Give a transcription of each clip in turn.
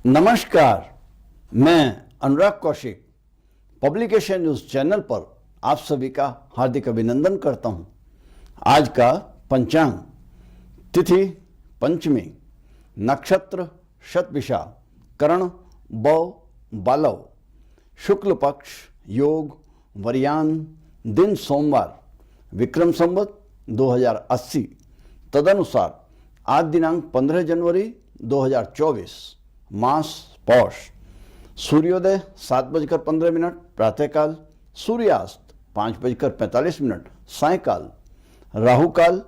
नमस्कार, मैं अनुराग Kaushik publication news channel पर आप सभी का हार्दिक अभिनंदन करता हूं। आज का पंचांग तिथि पंचमी, नक्षत्र शतभिषा, करण बौ बालव, शुक्ल पक्ष योग वरयान, दिन सोमवार, विक्रम संवत 2080, तदनुसार आज दिनांक 15 जनवरी 2024, मास पौष, सूर्योदय 7:15 प्रातःकाल, सूर्यास्त 5:45 सायंकाल, राहुकाल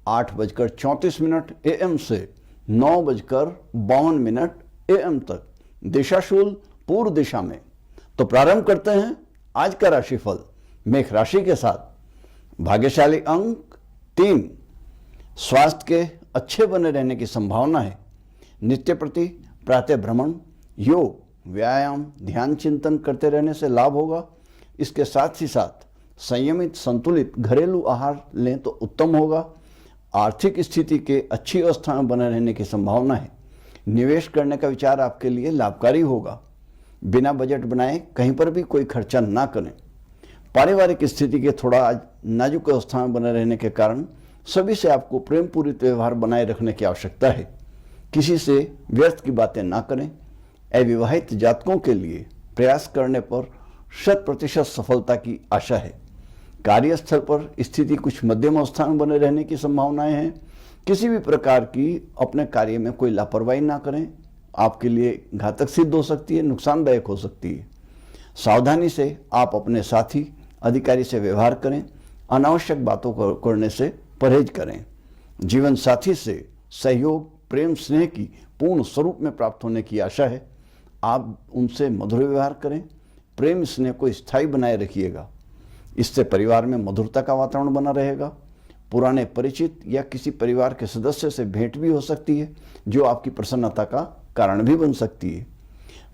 8:34 AM से 9:52 AM तक, दिशाशूल पूर्व दिशा में। तो प्रारंभ करते हैं आज का राशिफल मेष राशि के साथ। भाग्यशाली अंक 3, स्वास्थ्य के अच्छे बने रहने की संभावना है। नित्य प्रति प्रातः भ्रमण, योग, व्यायाम, ध्यान चिंतन करते रहने से लाभ होगा। इसके साथ ही साथ संयमित संतुलित घरेलू आहार लें तो उत्तम होगा। आर्थिक स्थिति के अच्छी अवस्था में बने रहने की संभावना है। निवेश करने का विचार आपके लिए लाभकारी होगा। बिना बजट बनाए कहीं पर भी कोई खर्चा ना करें। पारिवारिक स्थिति के थोड़ा आज नाजुक अवस्था में बने रहने के कारण सभी से आपको प्रेम पूरित व्यवहार बनाए रखने की आवश्यकता है। किसी से व्यर्थ की बातें ना करें। अविवाहित जातकों के लिए प्रयास करने पर 100% सफलता की आशा है। कार्यस्थल पर स्थिति कुछ मध्यम अवस्था में बने रहने की संभावनाएं हैं। किसी भी प्रकार की अपने कार्य में कोई लापरवाही ना करें, आपके लिए घातक सिद्ध हो सकती है, नुकसानदायक हो सकती है। सावधानी से आप अपने साथी अधिकारी से व्यवहार करें। अनावश्यक बातों को करने से परहेज करें। जीवन साथी से सहयोग, प्रेम, स्नेह की पूर्ण स्वरूप में प्राप्त होने की आशा है। आप उनसे मधुर व्यवहार करें। प्रेम स्नेह को स्थायी बनाए रखिएगा। इससे परिवार में मधुरता का वातावरण बना रहेगा। पुराने परिचित या किसी परिवार के सदस्य से भेंट भी हो सकती है, जो आपकी प्रसन्नता का कारण भी बन सकती है।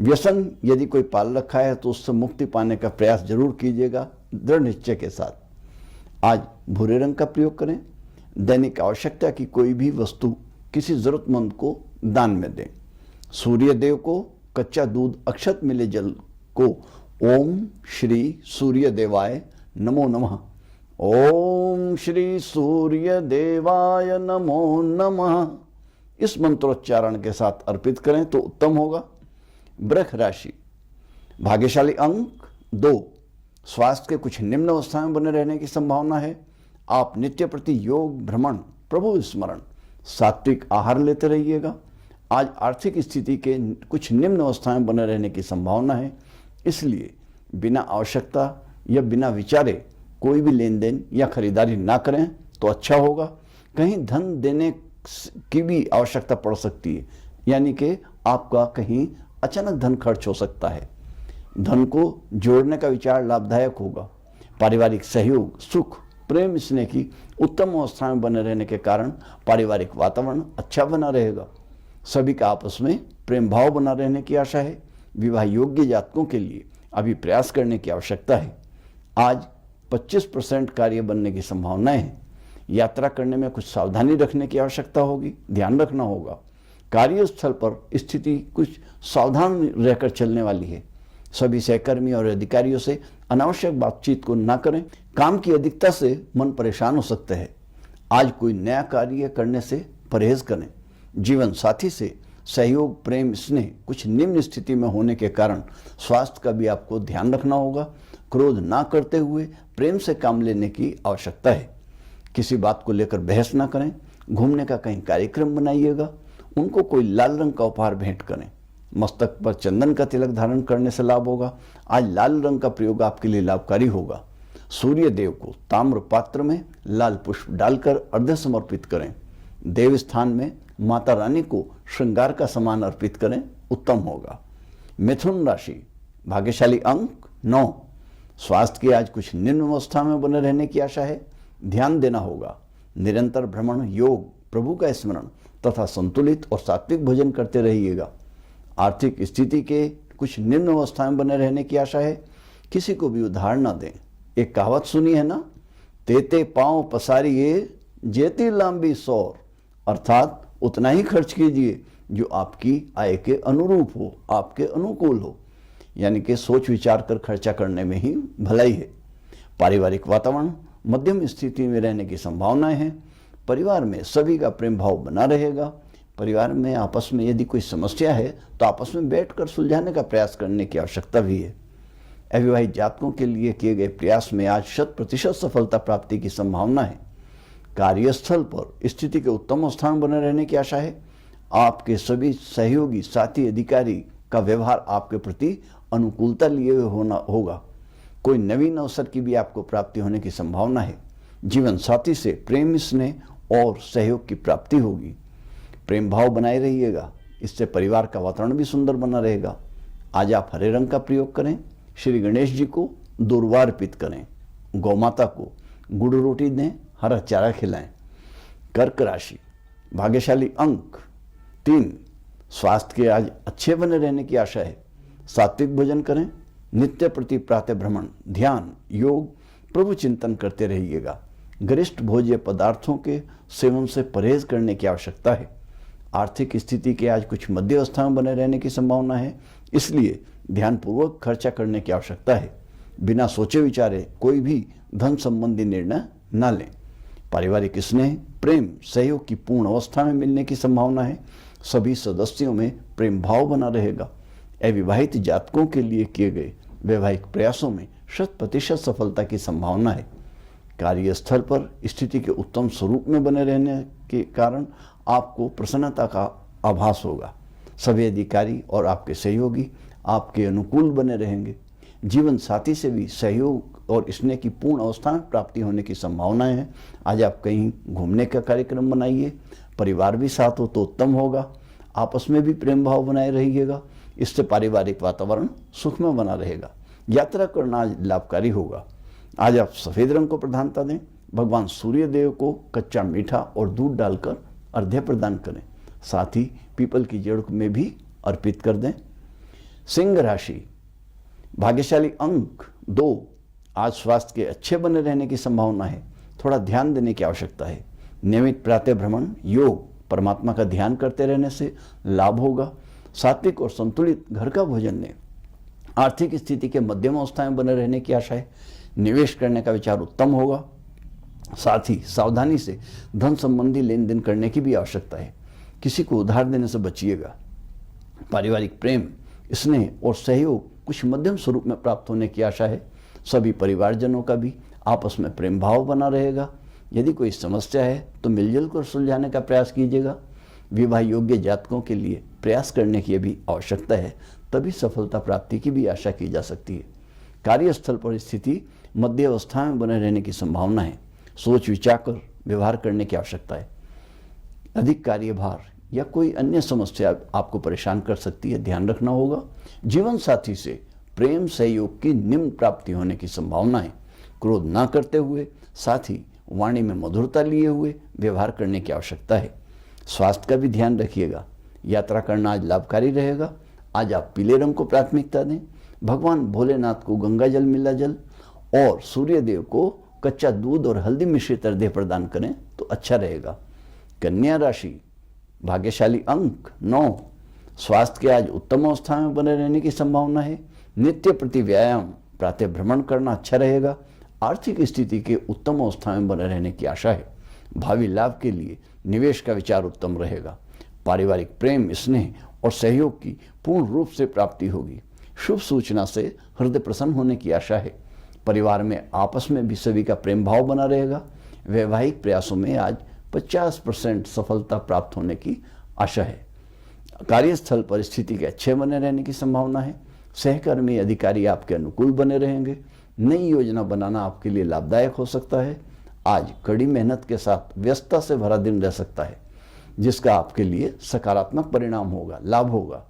व्यसन यदि कोई पाल रखा है तो उससे मुक्ति पाने का प्रयास जरूर कीजिएगा, दृढ़ निश्चय के साथ। आज भूरे रंग का प्रयोग करें। दैनिक आवश्यकता की कोई भी वस्तु किसी जरूरतमंद को दान में दें। सूर्य देव को कच्चा दूध, अक्षत मिले जल को ओम श्री सूर्य देवाय नमो नमः, ओम श्री सूर्य देवाय नमो नमः, इस मंत्रोच्चारण के साथ अर्पित करें तो उत्तम होगा। वृष राशि, भाग्यशाली अंक 2, स्वास्थ्य के कुछ निम्न अवस्था में बने रहने की संभावना है। आप नित्य प्रति योग, भ्रमण, प्रभु स्मरण, सात्विक आहार लेते रहिएगा। आज आर्थिक स्थिति के कुछ निम्न अवस्था में बने रहने की संभावना है। इसलिए बिना आवश्यकता या बिना विचारे कोई भी लेन देन या खरीदारी ना करें तो अच्छा होगा। कहीं धन देने की भी आवश्यकता पड़ सकती है, यानी कि आपका कहीं अचानक धन खर्च हो सकता है। धन को जोड़ने का विचार लाभदायक होगा। पारिवारिक सहयोग, सुख, प्रेम स्नेह की उत्तम अवस्था में बने रहने के कारण पारिवारिक वातावरण अच्छा बना रहेगा। सभी का आपस में प्रेम भाव बना रहने की आशा है। विवाह योग्य जातकों के लिए अभी प्रयास करने की आवश्यकता है। आज 25% कार्य बनने की संभावनाएं हैं। यात्रा करने में कुछ सावधानी रखने की आवश्यकता होगी, ध्यान रखना होगा। कार्यस्थल पर स्थिति कुछ सावधान रहकर चलने वाली है। सभी सहकर्मी और अधिकारियों से अनावश्यक बातचीत को ना करें। काम की अधिकता से मन परेशान हो सकते हैं। आज कोई नया कार्य करने से परहेज करें। जीवन साथी से सहयोग, प्रेम, स्नेह कुछ निम्न स्थिति में होने के कारण स्वास्थ्य का भी आपको ध्यान रखना होगा। क्रोध ना करते हुए प्रेम से काम लेने की आवश्यकता है। किसी बात को लेकर बहस ना करें। घूमने का कहीं कार्यक्रम बनाइएगा। उनको कोई लाल रंग का उपहार भेंट करें। मस्तक पर चंदन का तिलक धारण करने से लाभ होगा। आज लाल रंग का प्रयोग आपके लिए लाभकारी होगा। सूर्य देव को ताम्र पात्र में लाल पुष्प डालकर अर्घ्य समर्पित करें। देव स्थान में माता रानी को श्रृंगार का सामान अर्पित करें, उत्तम होगा। मिथुन राशि, भाग्यशाली अंक 9, स्वास्थ्य की आज कुछ निम्न अवस्था में बने रहने की आशा है। ध्यान देना होगा। निरंतर भ्रमण, योग, प्रभु का स्मरण तथा संतुलित और सात्विक भोजन करते रहिएगा। आर्थिक स्थिति के कुछ निम्न अवस्था में बने रहने की आशा है। किसी को भी उधार ना दें। एक कहावत सुनी है ना, तेते पांव पसारिए जेती लांबी सौर, अर्थात उतना ही खर्च कीजिए जो आपकी आय के अनुरूप हो, आपके अनुकूल हो, यानी कि सोच विचार कर खर्चा करने में ही भलाई है। पारिवारिक वातावरण मध्यम स्थिति में रहने की संभावनाएं हैं। परिवार में सभी का प्रेम भाव बना रहेगा। परिवार में आपस में यदि कोई समस्या है तो आपस में बैठकर सुलझाने का प्रयास करने की आवश्यकता भी है। अविवाहित जातकों के लिए किए गए प्रयास में आज 100% सफलता प्राप्ति की संभावना है। कार्यस्थल पर स्थिति के उत्तम स्थान बने रहने की आशा है। आपके सभी सहयोगी, साथी, अधिकारी का व्यवहार आपके प्रति अनुकूलता लिए हुए होना होगा। कोई नवीन अवसर की भी आपको प्राप्ति होने की संभावना है। जीवन साथी से प्रेम, स्नेह और सहयोग की प्राप्ति होगी। प्रेम भाव बनाए रहिएगा, इससे परिवार का वातावरण भी सुंदर बना रहेगा। आज आप हरे रंग का प्रयोग करें। श्री गणेश जी को दूर्वा अर्पित करें। गौ माता को गुड़ रोटी दें, हरा चारा खिलाएं। कर्क राशि, भाग्यशाली अंक 3। स्वास्थ्य के आज अच्छे बने रहने की आशा है। सात्विक भोजन करें। नित्य प्रति प्रातः भ्रमण, ध्यान, योग, प्रभु चिंतन करते रहिएगा। गरिष्ठ भोज्य पदार्थों के सेवन से परहेज करने की आवश्यकता है। आर्थिक स्थिति के आज कुछ मध्य अवस्था में बने रहने की संभावना है, इसलिए ध्यानपूर्वक खर्चा करने की आवश्यकता है। बिना सोचे विचारे कोई भी धन संबंधी निर्णय न लें। पारिवारिक स्नेह, प्रेम, सहयोग की पूर्ण अवस्था में मिलने की संभावना है। सभी सदस्यों में प्रेम भाव बना रहेगा। अविवाहित जातकों के लिए किए गए वैवाहिक प्रयासों में 100% सफलता की संभावना है। कार्यस्थल पर स्थिति के उत्तम स्वरूप में बने रहने के कारण आपको प्रसन्नता का आभास होगा। सभी अधिकारी और आपके सहयोगी आपके अनुकूल बने रहेंगे। जीवन साथी से भी सहयोग और स्नेह की पूर्ण अवस्था में प्राप्ति होने की संभावनाएं हैं। आज आप कहीं घूमने का कार्यक्रम बनाइए। परिवार भी साथ हो तो उत्तम होगा। आपस में भी प्रेम भाव बनाए रहिएगा, इससे पारिवारिक वातावरण सुखमय बना रहेगा। यात्रा करना आज लाभकारी होगा। आज आप सफेद रंग को प्रधानता दें। भगवान सूर्य देव को कच्चा मीठा और दूध डालकर अर्घ्य प्रदान करें। साथ ही पीपल की जड़ में भी अर्पित कर दें। सिंह राशि, भाग्यशाली अंक 2। आज स्वास्थ्य के अच्छे बने रहने की संभावना है। थोड़ा ध्यान देने की आवश्यकता है। नियमित प्रातः भ्रमण, योग, परमात्मा का ध्यान करते रहने से लाभ होगा। सात्विक और संतुलित घर का भोजन लें। आर्थिक स्थिति के मध्यम अवस्था में बने रहने की आशा है। निवेश करने का विचार उत्तम होगा। साथ ही सावधानी से धन संबंधी लेन देन करने की भी आवश्यकता है। किसी को उधार देने से बचिएगा। पारिवारिक प्रेम, स्नेह और सहयोग कुछ मध्यम स्वरूप में प्राप्त होने की आशा है। सभी परिवारजनों का भी आपस में प्रेम भाव बना रहेगा। यदि कोई समस्या है तो मिलजुल कर सुलझाने का प्रयास कीजिएगा। विवाह योग्य जातकों के लिए प्रयास करने की भी आवश्यकता है, तभी सफलता प्राप्ति की भी आशा की जा सकती है। कार्यस्थल पर स्थिति मध्य अवस्था में बने रहने की संभावना है। सोच विचार कर व्यवहार करने की आवश्यकता है। अधिक कार्यभार या कोई अन्य समस्या आपको परेशान कर सकती है, ध्यान रखना होगा। जीवन साथी से प्रेम सहयोग की निम्न प्राप्ति होने की संभावना है। क्रोध ना करते हुए, साथ ही वाणी में मधुरता लिए हुए व्यवहार करने की आवश्यकता है। स्वास्थ्य का भी ध्यान रखिएगा। यात्रा करना आज लाभकारी रहेगा। आज आप पीले रंग को प्राथमिकता दें। भगवान भोलेनाथ को गंगा जल, मिला जल और सूर्य देव को कच्चा दूध और हल्दी मिश्रित अर्घ्य प्रदान करें तो अच्छा रहेगा। कन्या राशि, भाग्यशाली अंक 9। स्वास्थ्य के आज उत्तम अवस्था में बने रहने की संभावना है। नित्य प्रति व्यायाम, प्रातः भ्रमण करना अच्छा रहेगा। आर्थिक स्थिति के उत्तम अवस्था में बने रहने की आशा है। भावी लाभ के लिए निवेश का विचार उत्तम रहेगा। पारिवारिक प्रेम, स्नेह और सहयोग की पूर्ण रूप से प्राप्ति होगी। शुभ सूचना से हृदय प्रसन्न होने की आशा है। परिवार में आपस में भी सभी का प्रेम भाव बना रहेगा। वैवाहिक प्रयासों में आज 50% सफलता प्राप्त होने की आशा है। कार्यस्थल पर स्थिति के अच्छे बने रहने की संभावना है। सहकर्मी अधिकारी आपके अनुकूल बने रहेंगे। नई योजना बनाना आपके लिए लाभदायक हो सकता है। आज कड़ी मेहनत के साथ व्यस्तता से भरा दिन रह सकता है, जिसका आपके लिए सकारात्मक परिणाम होगा, लाभ होगा।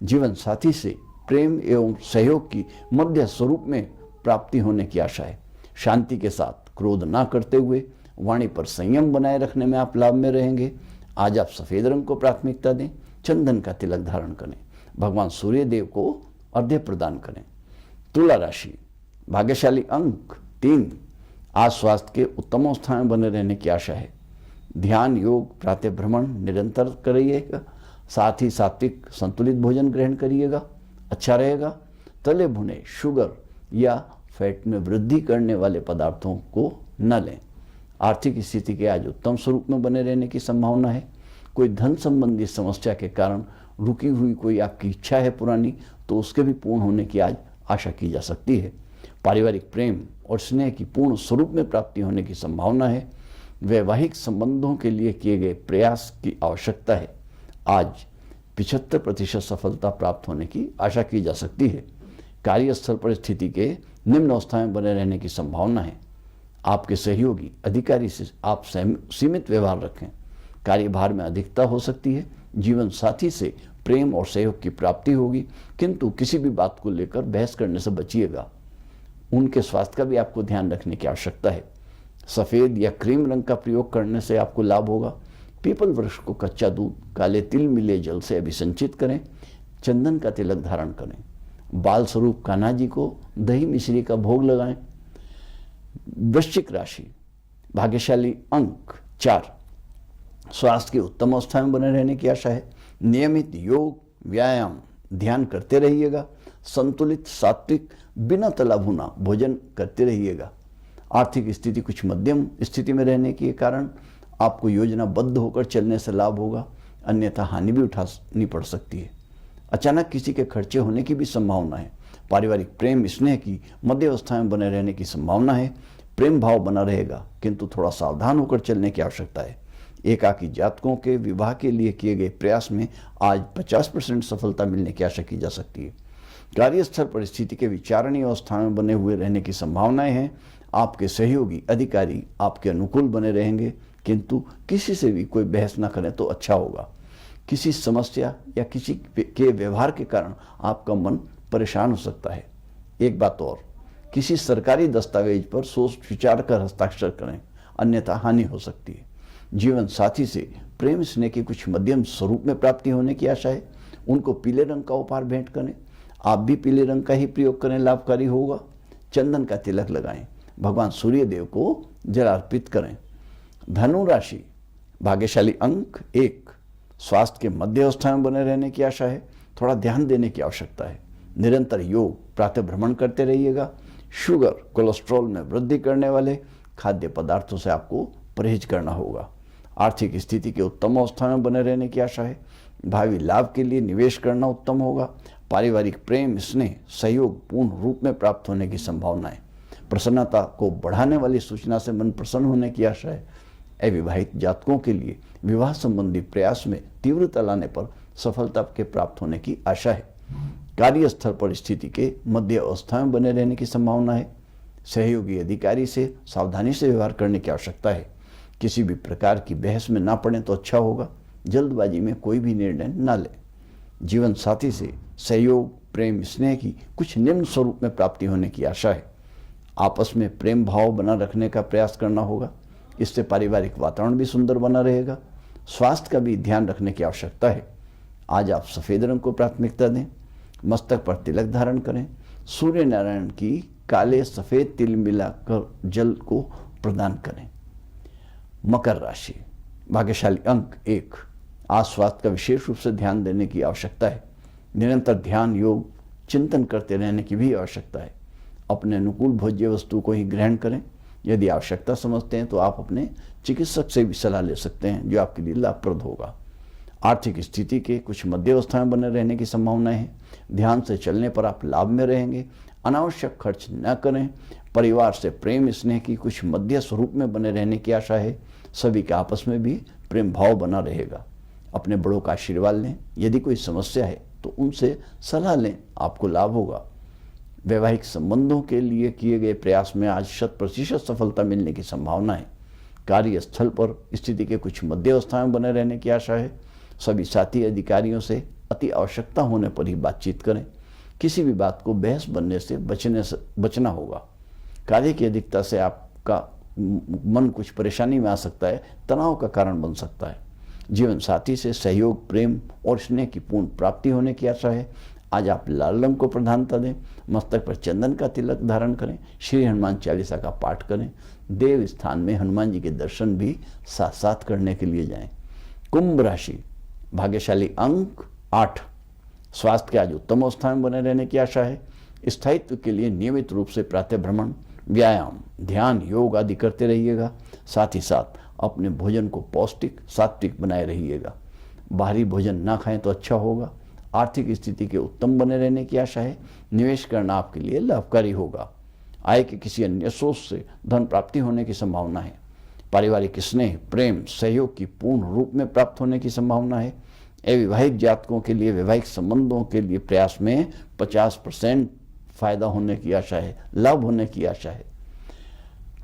जीवन साथी से प्रेम एवं सहयोग की मध्य स्वरूप में प्राप्ति होने की आशा है। शांति के साथ क्रोध ना करते हुए वाणी पर संयम बनाए रखने में आप लाभ में रहेंगे। आज आप सफेद रंग को प्राथमिकता दें। चंदन का तिलक धारण करें। भगवान सूर्य देव को अर्घ्य प्रदान करें। तुला राशि, भाग्यशाली अंक 3। आज स्वास्थ्य के उत्तम अवस्था में बने रहने की आशा है। ध्यान, योग, प्रातः भ्रमण निरंतर करिएगा। साथ ही सात्विक संतुलित भोजन ग्रहण करिएगा, अच्छा रहेगा। तले भुने, शुगर या फैट में वृद्धि करने वाले पदार्थों को न लें। आर्थिक स्थिति के आज उत्तम स्वरूप में बने रहने की संभावना है। कोई धन संबंधी समस्या के कारण रुकी हुई कोई आपकी इच्छा है पुरानी, तो उसके भी पूर्ण होने की आज आशा की जा सकती है। पारिवारिक प्रेम और स्नेह की पूर्ण स्वरूप में प्राप्ति होने की संभावना है। वैवाहिक संबंधों के लिए किए गए प्रयास की आवश्यकता है। आज 75% सफलता प्राप्त होने की आशा की जा सकती है। कार्यस्थल पर स्थिति के निम्न अवस्था में बने रहने की संभावना है। आपके सहयोगी अधिकारी से आप सीमित व्यवहार रखें। कार्यभार में अधिकता हो सकती है। जीवन साथी से प्रेम और सहयोग की प्राप्ति होगी, किंतु किसी भी बात को लेकर बहस करने से बचिएगा। उनके स्वास्थ्य का भी आपको ध्यान रखने की आवश्यकता है। सफ़ेद या क्रीम रंग का प्रयोग करने से आपको लाभ होगा। पीपल वृक्ष को कच्चा दूध, काले तिल मिले जल से अभिसंचित करें। चंदन का तिलक धारण करें। बाल स्वरूप कान्हा जी को दही मिश्री का भोग लगाएं। वृश्चिक राशि, भाग्यशाली अंक 4, स्वास्थ्य की उत्तम अवस्था में बने रहने की आशा है। नियमित योग, व्यायाम, ध्यान करते रहिएगा। संतुलित, सात्विक, बिना तला भुना भोजन करते रहिएगा। आर्थिक स्थिति कुछ मध्यम स्थिति में रहने के कारण आपको योजनाबद्ध होकर चलने से लाभ होगा, अन्यथा हानि भी उठानी पड़ सकती है। अचानक किसी के खर्चे होने की भी संभावना है। पारिवारिक प्रेम स्नेह की मध्य अवस्था में बने रहने की संभावना है। प्रेम भाव बना रहेगा, किंतु थोड़ा सावधान होकर चलने की आवश्यकता है। एकाकी जातकों के विवाह के लिए किए गए प्रयास में आज 50% सफलता मिलने की आशा की जा सकती है। कार्यस्थल परिस्थिति के विचारणीय अवस्था में बने हुए रहने की संभावनाएं हैं। आपके सहयोगी अधिकारी आपके अनुकूल बने रहेंगे, किंतु किसी से भी कोई बहस न करें तो अच्छा होगा। किसी समस्या या किसी के व्यवहार के कारण आपका मन परेशान हो सकता है। एक बात और, किसी सरकारी दस्तावेज पर सोच विचार कर हस्ताक्षर करें, अन्यथा हानि हो सकती है। जीवन साथी से प्रेम स्नेह की कुछ मध्यम स्वरूप में प्राप्ति होने की आशा है। उनको पीले रंग का उपहार भेंट करें। आप भी पीले रंग का ही प्रयोग करें, लाभकारी होगा। चंदन का तिलक लगाएं। भगवान सूर्य देव को जल अर्पित करें। धनु राशि, भाग्यशाली अंक 1, स्वास्थ्य के मध्य अवस्था में बने रहने की आशा है। थोड़ा ध्यान देने की आवश्यकता है। निरंतर योग, प्रातः भ्रमण करते रहिएगा। शुगर, कोलेस्ट्रॉल में वृद्धि करने वाले खाद्य पदार्थों से आपको परहेज करना होगा। आर्थिक स्थिति के उत्तम अवस्था में बने रहने की आशा है। भावी लाभ के लिए निवेश करना उत्तम होगा। पारिवारिक प्रेम स्नेह सहयोग पूर्ण रूप में प्राप्त होने की संभावना है। प्रसन्नता को बढ़ाने वाली सूचना से मन प्रसन्न होने की आशा है। अविवाहित जातकों के लिए विवाह संबंधी प्रयास में तीव्रता लाने पर सफलता के प्राप्त होने की आशा है। कार्यस्थल पर स्थिति के मध्य अवस्था में बने रहने की संभावना है। सहयोगी अधिकारी से सावधानी से व्यवहार करने की आवश्यकता है। किसी भी प्रकार की बहस में ना पड़े तो अच्छा होगा। जल्दबाजी में कोई भी निर्णय न लें। जीवन साथी से सहयोग, प्रेम स्नेह की कुछ निम्न स्वरूप में प्राप्ति होने की आशा है। आपस में प्रेम भाव बना रखने का प्रयास करना होगा। इससे पारिवारिक वातावरण भी सुंदर बना रहेगा। स्वास्थ्य का भी ध्यान रखने की आवश्यकता है। आज आप सफ़ेद रंग को प्राथमिकता दें। मस्तक पर तिलक धारण करें। सूर्य नारायण की काले सफ़ेद तिल मिलाकर जल को प्रदान करें। मकर राशि, भाग्यशाली अंक 1, आज स्वास्थ्य का विशेष रूप से ध्यान देने की आवश्यकता है। निरंतर ध्यान, योग, चिंतन करते रहने की भी आवश्यकता है। अपने अनुकूल भोज्य वस्तु को ही ग्रहण करें। यदि आवश्यकता समझते हैं तो आप अपने चिकित्सक से भी सलाह ले सकते हैं, जो आपके लिए लाभप्रद होगा। आर्थिक स्थिति के कुछ मध्यावस्था में बने रहने की संभावनाएं हैं। ध्यान से चलने पर आप लाभ में रहेंगे। अनावश्यक खर्च न करें। परिवार से प्रेम स्नेह की कुछ मध्य स्वरूप में बने रहने की आशा है। सभी के आपस में भी प्रेम भाव बना रहेगा। अपने बड़ों का आशीर्वाद लें। यदि कोई समस्या है तो उनसे सलाह लें, आपको लाभ होगा। वैवाहिक संबंधों के लिए किए गए प्रयास में आज 100% सफलता मिलने की संभावना है। कार्यस्थल पर स्थिति के कुछ मध्य अवस्था में बने रहने की आशा है। सभी साथी अधिकारियों से अति आवश्यकता होने पर ही बातचीत करें। किसी भी बात को बहस बनने से बचना होगा। कार्य की अधिकता से आपका मन कुछ परेशानी में आ सकता है, तनाव का कारण बन सकता है। जीवन साथी से सहयोग, प्रेम और स्नेह की पूर्ण प्राप्ति होने की आशा है। आज आप लाल रंग को प्रधानता दें। मस्तक पर चंदन का तिलक धारण करें। श्री हनुमान चालीसा का पाठ करें। देव स्थान में हनुमान जी के दर्शन भी साथ साथ करने के लिए जाएं। कुंभ राशि, भाग्यशाली अंक 8। स्वास्थ्य के आज उत्तम अवस्था में बने रहने की आशा है। स्थायित्व के लिए नियमित रूप से प्रातः भ्रमण, व्यायाम, ध्यान, योग आदि करते रहिएगा। साथ ही साथ अपने भोजन को पौष्टिक, सात्विक बनाए रहिएगा। बाहरी भोजन ना खाएं तो अच्छा होगा। आर्थिक स्थिति के उत्तम बने रहने की आशा है। निवेश करना आपके लिए लाभकारी होगा। आय के किसी अन्य सोर्स से धन प्राप्ति होने की संभावना है। पारिवारिक स्नेह, प्रेम, सहयोग की पूर्ण रूप में प्राप्त होने की संभावना है। अविवाहित जातकों के लिए वैवाहिक संबंधों के लिए प्रयास में 50% फायदा होने की आशा है, लाभ होने की आशा है।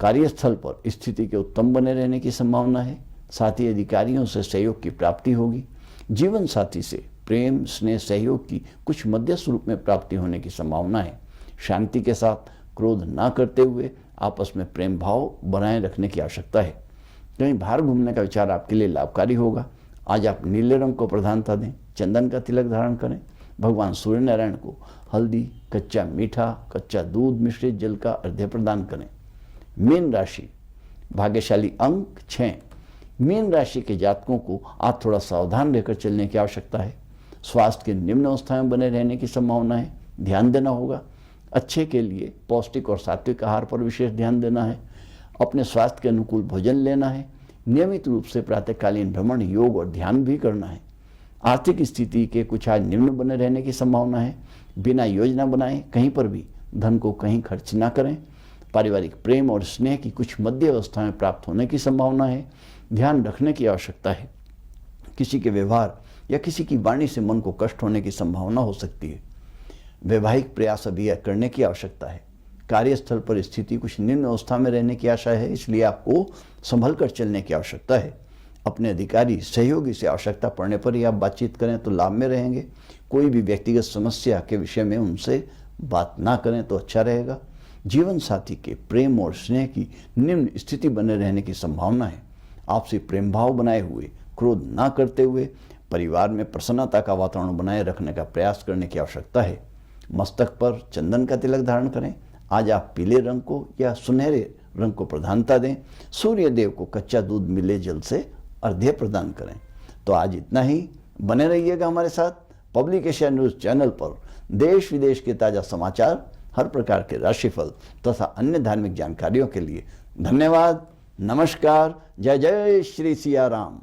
कार्यस्थल पर स्थिति के उत्तम बने रहने की संभावना है। साथ ही अधिकारियों से सहयोग की प्राप्ति होगी। जीवन साथी से प्रेम, स्नेह, सहयोग की कुछ मध्यस्थ रूप में प्राप्ति होने की संभावना है। शांति के साथ क्रोध ना करते हुए आपस में प्रेम भाव बनाए रखने की आवश्यकता है। कहीं बाहर घूमने का विचार आपके लिए लाभकारी होगा। आज आप नीले रंग को प्रधानता दें, चंदन का तिलक धारण करें। भगवान सूर्य नारायण को हल्दी, कच्चा मीठा, कच्चा दूध मिश्रित जल का अर्घ्य प्रदान करें। मीन राशि, भाग्यशाली अंक 6। मीन राशि के जातकों को आज थोड़ा सावधान रहकर चलने की आवश्यकता है। स्वास्थ्य के निम्न अवस्था में बने रहने की संभावना है। ध्यान देना होगा। अच्छे के लिए पौष्टिक और सात्विक आहार पर विशेष ध्यान देना है। अपने स्वास्थ्य के अनुकूल भोजन लेना है। नियमित रूप से प्रातःकालीन भ्रमण, योग और ध्यान भी करना है। आर्थिक स्थिति के कुछ आज निम्न बने रहने की संभावना है। बिना योजना बनाए कहीं पर भी धन को कहीं खर्च ना करें। पारिवारिक प्रेम और स्नेह की कुछ मध्य अवस्था में प्राप्त होने की संभावना है। ध्यान रखने की आवश्यकता है। किसी के व्यवहार या किसी की वाणी से मन को कष्ट होने की संभावना हो सकती है। वैवाहिक प्रयास अभी करने की आवश्यकता है। कार्यस्थल पर स्थिति कुछ निम्न अवस्था में रहने की आशा है, इसलिए आपको संभल कर चलने की आवश्यकता है। अपने अधिकारी, सहयोगी से आवश्यकता पड़ने पर ही आप बातचीत करें तो लाभ में रहेंगे। कोई भी व्यक्तिगत समस्या के विषय में उनसे बात ना करें तो अच्छा रहेगा। जीवन साथी के प्रेम और स्नेह की निम्न स्थिति बने रहने की संभावना है। आपसी प्रेम भाव बनाए हुए, क्रोध ना करते हुए परिवार में प्रसन्नता का वातावरण बनाए रखने का प्रयास करने की आवश्यकता है। मस्तक पर चंदन का तिलक धारण करें। आज आप पीले रंग को या सुनहरे रंग को प्रधानता दें। सूर्य देव को कच्चा दूध मिले जल से अर्घ्य प्रदान करें। तो आज इतना ही। बने रहिएगा हमारे साथ पब्लिक एशिया न्यूज चैनल पर। देश विदेश के ताजा समाचार, हर प्रकार के राशिफल तथा अन्य धार्मिक जानकारियों के लिए धन्यवाद। नमस्कार। जय जय श्री सिया राम।